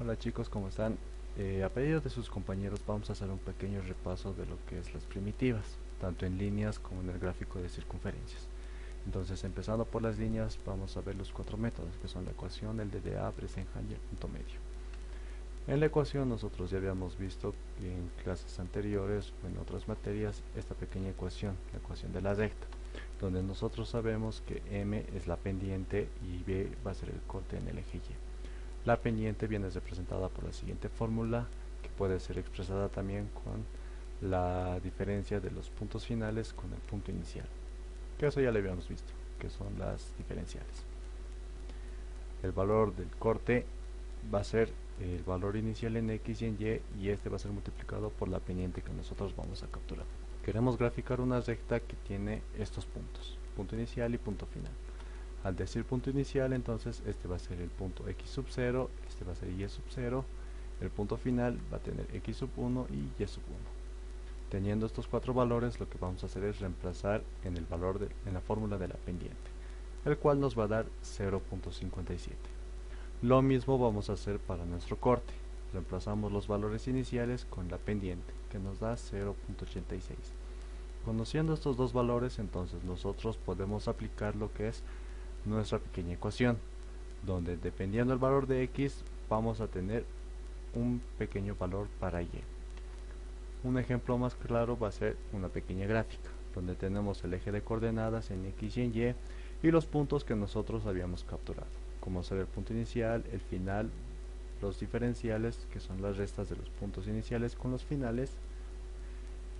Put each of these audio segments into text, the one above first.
Hola chicos, ¿cómo están? A pedido de sus compañeros vamos a hacer un pequeño repaso de lo que es las primitivas, tanto en líneas como en el gráfico de circunferencias. Entonces, empezando por las líneas, vamos a ver los cuatro métodos, que son la ecuación, el DDA, Bresenham y el punto medio. En la ecuación nosotros ya habíamos visto en clases anteriores o en otras materias esta pequeña ecuación, la ecuación de la recta, donde nosotros sabemos que M es la pendiente y B va a ser el corte en el eje Y. La pendiente viene representada por la siguiente fórmula, que puede ser expresada también con la diferencia de los puntos finales con el punto inicial, que eso ya lo habíamos visto, que son las diferenciales. El valor del corte va a ser el valor inicial en X y en Y, y este va a ser multiplicado por la pendiente que nosotros vamos a capturar. Queremos graficar una recta que tiene estos puntos, punto inicial y punto final. Al decir punto inicial, entonces este va a ser el punto x sub 0, este va a ser y sub 0, el punto final va a tener x sub 1 y y sub 1. Teniendo estos cuatro valores, lo que vamos a hacer es reemplazar en el valor en la fórmula de la pendiente, el cual nos va a dar 0.57. Lo mismo vamos a hacer para nuestro corte. Reemplazamos los valores iniciales con la pendiente, que nos da 0.86. Conociendo estos dos valores, entonces nosotros podemos aplicar lo que es nuestra pequeña ecuación, donde dependiendo del valor de X vamos a tener un pequeño valor para Y. Un ejemplo más claro va a ser una pequeña gráfica, donde tenemos el eje de coordenadas en X y en y los puntos que nosotros habíamos capturado, como ser el punto inicial, el final, los diferenciales, que son las restas de los puntos iniciales con los finales,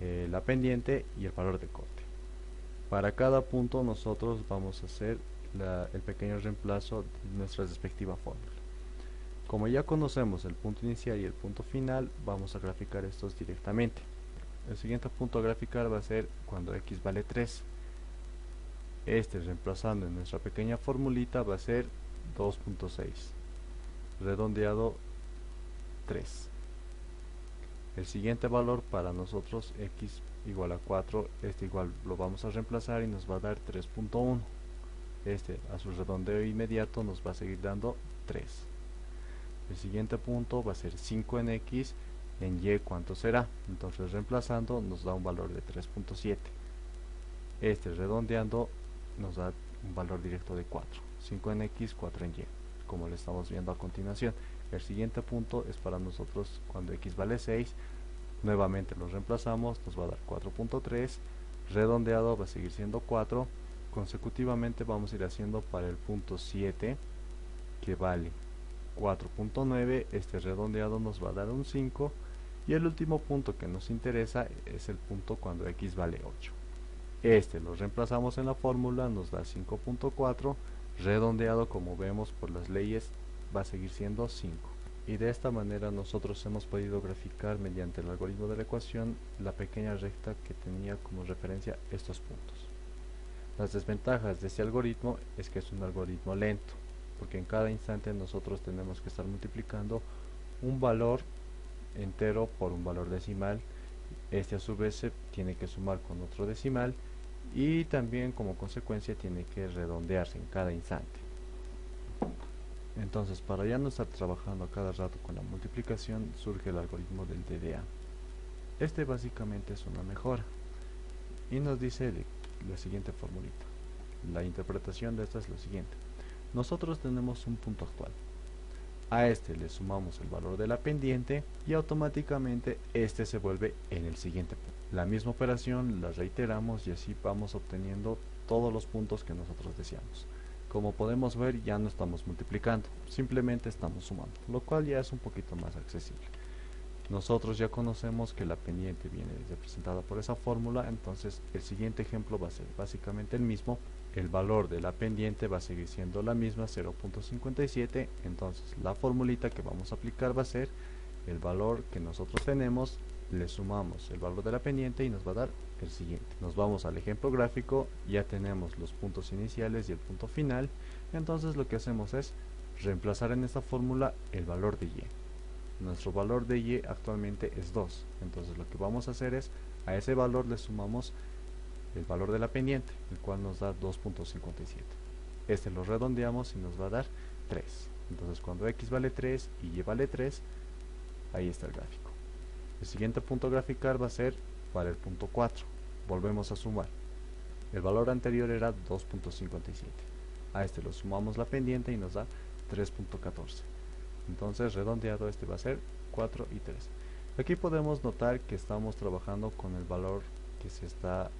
la pendiente y el valor de corte. Para cada punto nosotros vamos a hacer el pequeño reemplazo de nuestra respectiva fórmula. Como ya conocemos el punto inicial y el punto final, vamos a graficar estos directamente. El siguiente punto a graficar va a ser cuando x vale 3. Este, reemplazando en nuestra pequeña formulita, va a ser 2.6, redondeado 3. El siguiente valor para nosotros, x igual a 4, este igual lo vamos a reemplazar y nos va a dar 3.1. Este, a su redondeo inmediato, nos va a seguir dando 3. El siguiente punto va a ser 5 en X, en Y cuánto será. Entonces, reemplazando, nos da un valor de 3.7. Este, redondeando, nos da un valor directo de 4. 5 en X, 4 en Y, como lo estamos viendo a continuación. El siguiente punto es para nosotros cuando X vale 6. Nuevamente lo reemplazamos, nos va a dar 4.3. Redondeado va a seguir siendo 4. Consecutivamente vamos a ir haciendo para el punto 7, que vale 4.9, este redondeado nos va a dar un 5, y el último punto que nos interesa es el punto cuando x vale 8. Este lo reemplazamos en la fórmula, nos da 5.4, redondeado como vemos por las leyes va a seguir siendo 5. Y de esta manera nosotros hemos podido graficar mediante el algoritmo de la ecuación la pequeña recta que tenía como referencia estos puntos. Las desventajas de este algoritmo es que es un algoritmo lento, porque en cada instante nosotros tenemos que estar multiplicando un valor entero por un valor decimal. Este a su vez se tiene que sumar con otro decimal y también como consecuencia tiene que redondearse en cada instante. Entonces, para ya no estar trabajando a cada rato con la multiplicación, surge el algoritmo del DDA. Este básicamente es una mejora y nos dice la siguiente formulita. La interpretación de esta es lo siguiente. Nosotros tenemos un punto actual. A este le sumamos el valor de la pendiente y automáticamente este se vuelve en el siguiente punto. La misma operación la reiteramos y así vamos obteniendo todos los puntos que nosotros deseamos. Como podemos ver, ya no estamos multiplicando, simplemente estamos sumando, lo cual ya es un poquito más accesible. Nosotros ya conocemos que la pendiente viene representada por esa fórmula, entonces el siguiente ejemplo va a ser básicamente el mismo. El valor de la pendiente va a seguir siendo la misma, 0.57, entonces la formulita que vamos a aplicar va a ser el valor que nosotros tenemos, le sumamos el valor de la pendiente y nos va a dar el siguiente. Nos vamos al ejemplo gráfico, ya tenemos los puntos iniciales y el punto final, entonces lo que hacemos es reemplazar en esta fórmula el valor de Y. Nuestro valor de Y actualmente es 2, entonces lo que vamos a hacer es a ese valor le sumamos el valor de la pendiente, el cual nos da 2.57. Este lo redondeamos y nos va a dar 3. Entonces cuando x vale 3 y y vale 3, ahí está el gráfico. El siguiente punto a graficar va a ser para el punto 4. Volvemos a sumar. El valor anterior era 2.57. A este lo sumamos la pendiente y nos da 3.14. Entonces redondeado este va a ser 4 y 3. Aquí podemos notar que estamos trabajando con el valor que se está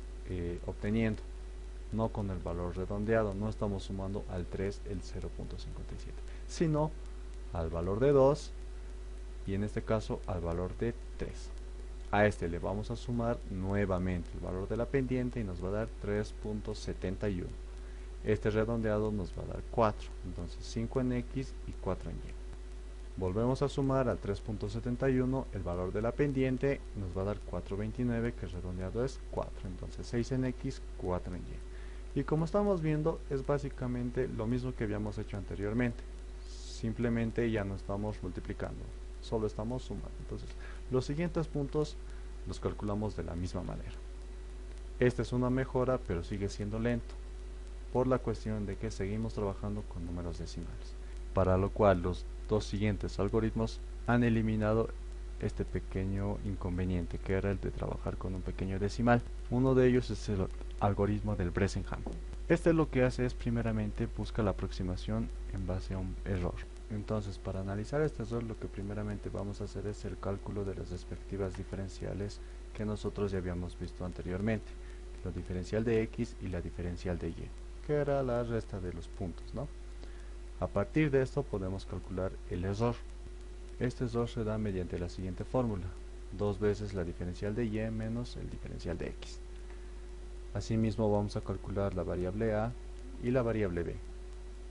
obteniendo, no con el valor redondeado. No estamos sumando al 3 el 0.57, sino al valor de 2 y en este caso al valor de 3. A este le vamos a sumar nuevamente el valor de la pendiente y nos va a dar 3.71. Este redondeado nos va a dar 4, entonces 5 en x y 4 en y. Volvemos a sumar al 3.71 el valor de la pendiente, nos va a dar 4.29, que redondeado es 4, entonces 6 en x, 4 en y. Y como estamos viendo, es básicamente lo mismo que habíamos hecho anteriormente, simplemente ya no estamos multiplicando, solo estamos sumando. Entonces los siguientes puntos los calculamos de la misma manera. Esta es una mejora, pero sigue siendo lento, por la cuestión de que seguimos trabajando con números decimales, para lo cual los dos siguientes algoritmos han eliminado este pequeño inconveniente, que era el de trabajar con un pequeño decimal. Uno de ellos es el algoritmo del Bresenham. Este lo que hace es primeramente busca la aproximación en base a un error. Entonces, para analizar este error, lo que primeramente vamos a hacer es el cálculo de las respectivas diferenciales que nosotros ya habíamos visto anteriormente, la diferencial de x y la diferencial de y, que era la resta de los puntos, ¿no? A partir de esto podemos calcular el error. Este error se da mediante la siguiente fórmula: 2 veces la diferencial de y menos el diferencial de x. Asimismo vamos a calcular la variable a y la variable b,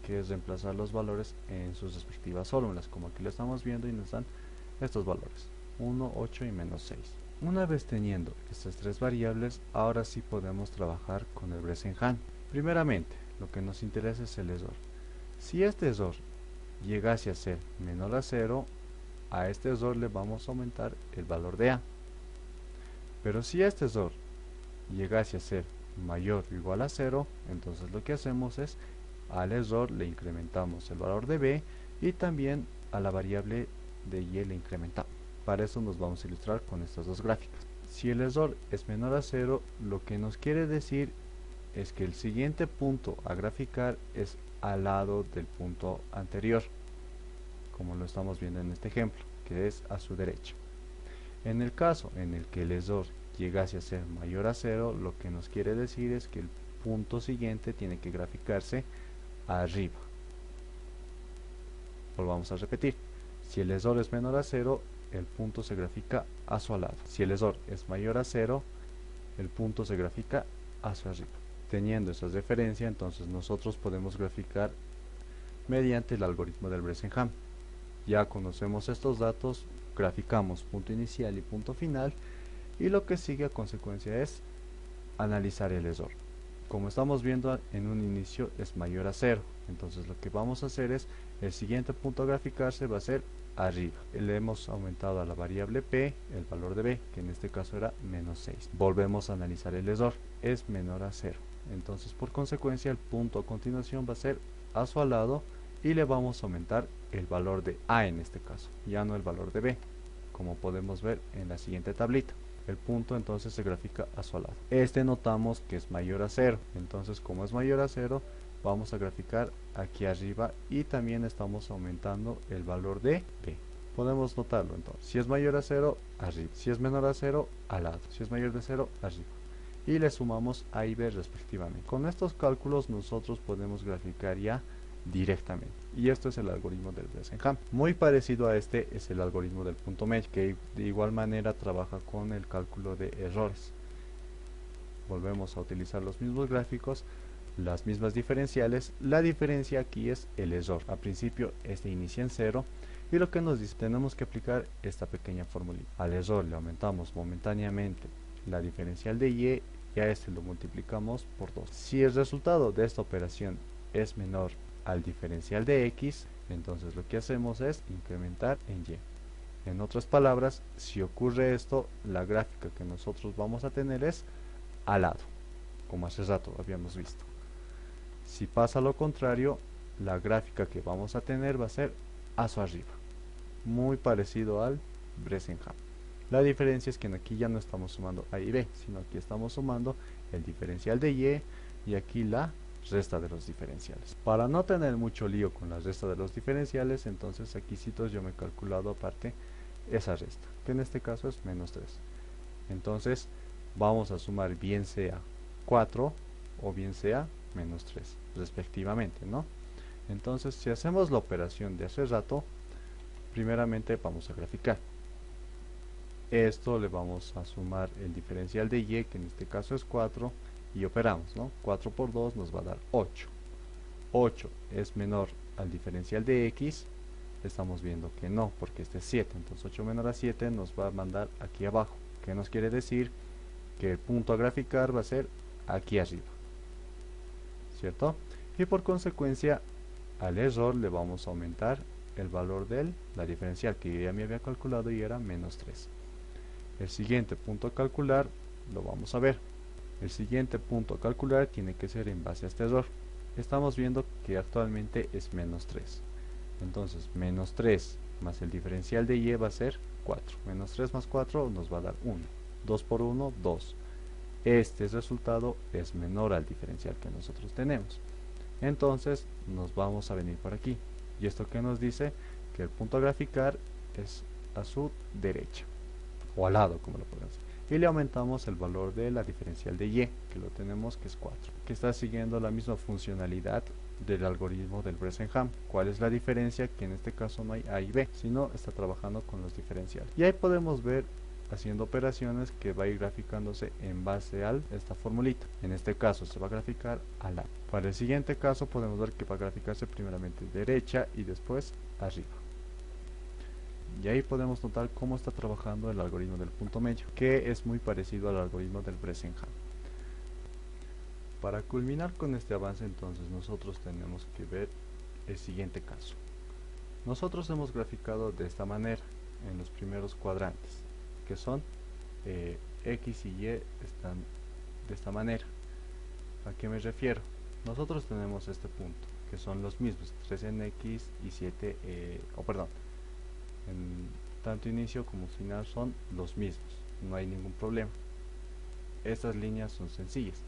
que es reemplazar los valores en sus respectivas fórmulas, como aquí lo estamos viendo, y nos dan estos valores, 1, 8 y menos 6. Una vez teniendo estas tres variables, ahora sí podemos trabajar con el Bresenham. Primeramente, lo que nos interesa es el error. Si este error llegase a ser menor a 0, a este error le vamos a aumentar el valor de a. Pero si este error llegase a ser mayor o igual a 0, entonces lo que hacemos es al error le incrementamos el valor de b y también a la variable de y le incrementamos. Para eso nos vamos a ilustrar con estas dos gráficas. Si el error es menor a 0, lo que nos quiere decir es que el siguiente punto a graficar es al lado del punto anterior, como lo estamos viendo en este ejemplo, que es a su derecha. En el caso en el que el error llegase a ser mayor a 0, lo que nos quiere decir es que el punto siguiente tiene que graficarse arriba. Volvamos a repetir: si el error es menor a 0, el punto se grafica a su lado. Si el error es mayor a 0, el punto se grafica hacia arriba. Teniendo esa referencia, entonces nosotros podemos graficar mediante el algoritmo del Bresenham. Ya conocemos estos datos, graficamos punto inicial y punto final, y lo que sigue a consecuencia es analizar el error. Como estamos viendo, en un inicio es mayor a 0, entonces lo que vamos a hacer es, el siguiente punto a graficarse va a ser arriba. Le hemos aumentado a la variable p el valor de b, que en este caso era menos 6. Volvemos a analizar el error, es menor a 0, entonces por consecuencia el punto a continuación va a ser a su lado y le vamos a aumentar el valor de a en este caso, ya no el valor de b, como podemos ver en la siguiente tablita. El punto entonces se grafica a su lado. Este notamos que es mayor a 0, entonces como es mayor a 0 vamos a graficar aquí arriba y también estamos aumentando el valor de b. Podemos notarlo entonces: si es mayor a 0, arriba; si es menor a 0, al lado; si es mayor de 0, arriba. Y le sumamos a y b respectivamente. Con estos cálculos nosotros podemos graficar ya directamente, y esto es el algoritmo del Bresenham. Muy parecido a este es el algoritmo del punto medio, que de igual manera trabaja con el cálculo de errores. Volvemos a utilizar los mismos gráficos, las mismas diferenciales. La diferencia aquí es el error. Al principio este inicia en 0 y lo que nos dice, tenemos que aplicar esta pequeña formulita. Al error le aumentamos momentáneamente la diferencial de y a este lo multiplicamos por 2. Si el resultado de esta operación es menor al diferencial de x, entonces lo que hacemos es incrementar en y. En otras palabras, si ocurre esto, la gráfica que nosotros vamos a tener es al lado, como hace rato habíamos visto. Si pasa lo contrario, la gráfica que vamos a tener va a ser hacia arriba, muy parecido al Bresenham. La diferencia es que aquí ya no estamos sumando A y B, sino aquí estamos sumando el diferencial de Y aquí la resta de los diferenciales. Para no tener mucho lío con la resta de los diferenciales, entonces aquí yo me he calculado aparte esa resta, que en este caso es menos 3. Entonces vamos a sumar bien sea 4 o bien sea menos 3 respectivamente, ¿no? Entonces si hacemos la operación de hace rato, primeramente vamos a graficar. Esto le vamos a sumar el diferencial de Y, que en este caso es 4, y operamos, ¿no? 4 por 2 nos va a dar 8. 8 es menor al diferencial de X, estamos viendo que no, porque este es 7, entonces 8 menor a 7 nos va a mandar aquí abajo, que nos quiere decir que el punto a graficar va a ser aquí arriba, ¿cierto? Y por consecuencia al error le vamos a aumentar el valor de la diferencial, que yo ya me había calculado y era menos 3. El siguiente punto a calcular lo vamos a ver. El siguiente punto a calcular tiene que ser en base a este error. Estamos viendo que actualmente es menos 3. Entonces, menos 3 más el diferencial de Y va a ser 4. Menos 3 más 4 nos va a dar 1. 2 por 1, 2. Este resultado es menor al diferencial que nosotros tenemos. Entonces, nos vamos a venir por aquí. ¿Y esto qué nos dice? Que el punto a graficar es a su derecha, o al lado, como lo podemos decir. Y le aumentamos el valor de la diferencial de Y, que lo tenemos que es 4, que está siguiendo la misma funcionalidad del algoritmo del Bresenham. ¿Cuál es la diferencia? Que en este caso no hay A y B, sino está trabajando con los diferenciales. Y ahí podemos ver haciendo operaciones que va a ir graficándose en base a esta formulita. En este caso se va a graficar a la. Para el siguiente caso podemos ver que va a graficarse primeramente derecha y después arriba. Y ahí podemos notar cómo está trabajando el algoritmo del punto medio, que es muy parecido al algoritmo del Bresenham. Para culminar con este avance, entonces nosotros tenemos que ver el siguiente caso. Nosotros hemos graficado de esta manera en los primeros cuadrantes, que son X y Y están de esta manera. ¿A qué me refiero? Nosotros tenemos este punto, que son los mismos, 3 en X y 7, en tanto inicio como final son los mismos, no hay ningún problema. Estas líneas son sencillas.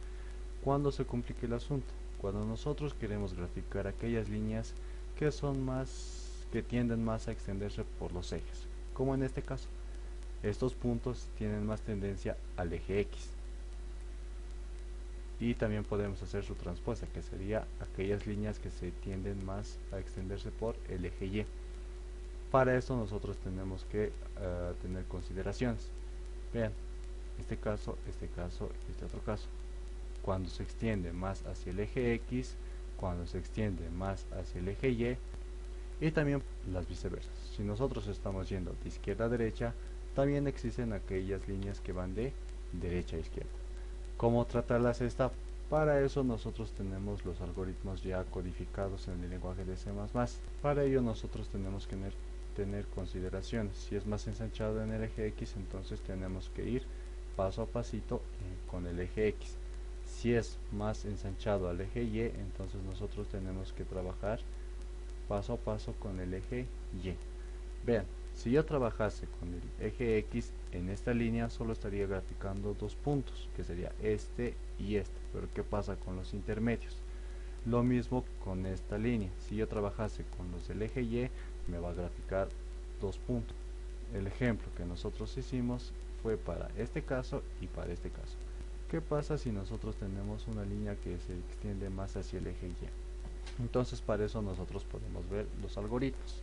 ¿Cuándo se complica el asunto? Cuando nosotros queremos graficar aquellas líneas que tienden más a extenderse por los ejes, como en este caso. Estos puntos tienen más tendencia al eje X. Y también podemos hacer su transpuesta, que sería aquellas líneas que se tienden más a extenderse por el eje Y. Para esto nosotros tenemos que tener consideraciones. Vean, este caso, este otro caso. Cuando se extiende más hacia el eje X, cuando se extiende más hacia el eje Y, y también las viceversas. Si nosotros estamos yendo de izquierda a derecha, también existen aquellas líneas que van de derecha a izquierda. ¿Cómo tratarlas esta? Para eso nosotros tenemos los algoritmos ya codificados en el lenguaje de C++. Para ello nosotros tenemos que tener consideraciones. Si es más ensanchado en el eje X, entonces tenemos que ir paso a pasito con el eje X. Si es más ensanchado al eje Y, entonces nosotros tenemos que trabajar paso a paso con el eje Y. Vean, si yo trabajase con el eje X en esta línea, solo estaría graficando dos puntos, que sería este y este. Pero ¿qué pasa con los intermedios? Lo mismo con esta línea. Si yo trabajase con los del eje Y, me va a graficar dos puntos. El ejemplo que nosotros hicimos fue para este caso y para este caso. ¿Qué pasa si nosotros tenemos una línea que se extiende más hacia el eje Y? Entonces para eso nosotros podemos ver los algoritmos.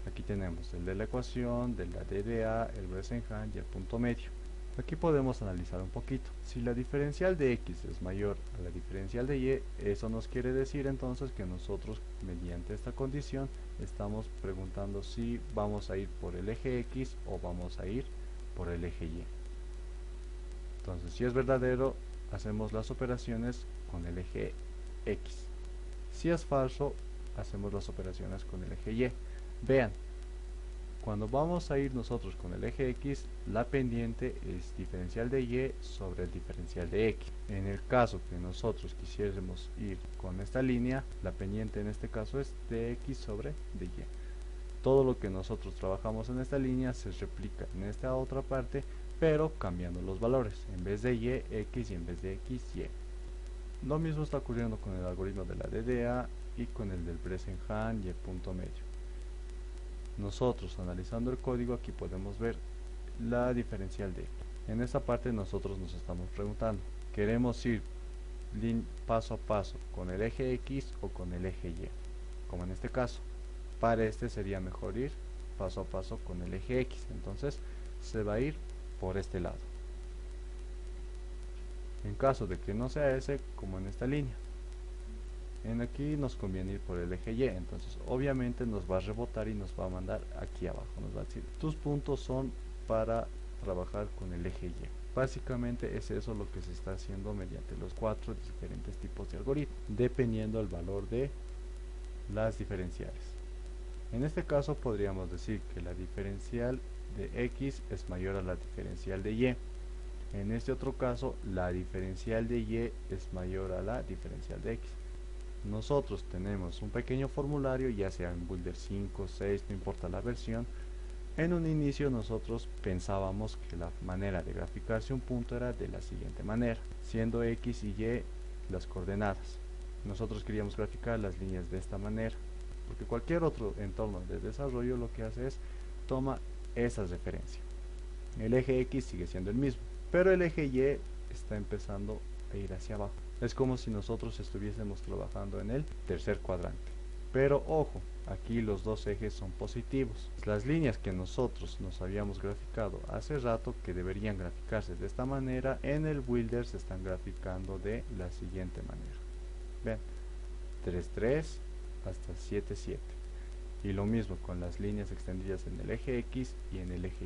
Aquí tenemos el de la ecuación, de la DDA, el Bresenham y el punto medio. Aquí podemos analizar un poquito. Si la diferencial de X es mayor a la diferencial de Y, eso nos quiere decir entonces que nosotros, mediante esta condición, estamos preguntando si vamos a ir por el eje X o vamos a ir por el eje Y. Entonces, si es verdadero, hacemos las operaciones con el eje X. Si es falso, hacemos las operaciones con el eje Y. Vean, Cuando vamos a ir nosotros con el eje X, la pendiente es diferencial de Y sobre el diferencial de X. En el caso que nosotros quisiéramos ir con esta línea, la pendiente en este caso es de X sobre de Y. Todo lo que nosotros trabajamos en esta línea se replica en esta otra parte, pero cambiando los valores. En vez de Y, X, y en vez de X, Y. Lo mismo está ocurriendo con el algoritmo de la DDA y con el del Bresenhan y el punto medio. Nosotros, analizando el código, aquí podemos ver la diferencial de X. En esta parte nosotros nos estamos preguntando, ¿queremos ir paso a paso con el eje X o con el eje Y? Como en este caso, para este sería mejor ir paso a paso con el eje X, entonces se va a ir por este lado. En caso de que no sea ese, como en esta línea, en aquí nos conviene ir por el eje Y, entonces obviamente nos va a rebotar y nos va a mandar aquí abajo, nos va a decir, tus puntos son para trabajar con el eje Y. Básicamente es eso lo que se está haciendo mediante los 4 diferentes tipos de algoritmos, dependiendo del valor de las diferenciales. En este caso podríamos decir que la diferencial de X es mayor a la diferencial de Y. En este otro caso, la diferencial de Y es mayor a la diferencial de X. Nosotros tenemos un pequeño formulario, ya sea en Builder 5, 6, no importa la versión. En un inicio nosotros pensábamos que la manera de graficarse un punto era de la siguiente manera, siendo X y Y las coordenadas. Nosotros queríamos graficar las líneas de esta manera, porque cualquier otro entorno de desarrollo lo que hace es toma esa referencia. El eje X sigue siendo el mismo, pero el eje Y está empezando a ir hacia abajo. Es como si nosotros estuviésemos trabajando en el tercer cuadrante. Pero ojo, aquí los dos ejes son positivos. Las líneas que nosotros nos habíamos graficado hace rato, que deberían graficarse de esta manera, en el Builder se están graficando de la siguiente manera. Ven, 3, 3 hasta 7, 7. Y lo mismo con las líneas extendidas en el eje X y en el eje Y.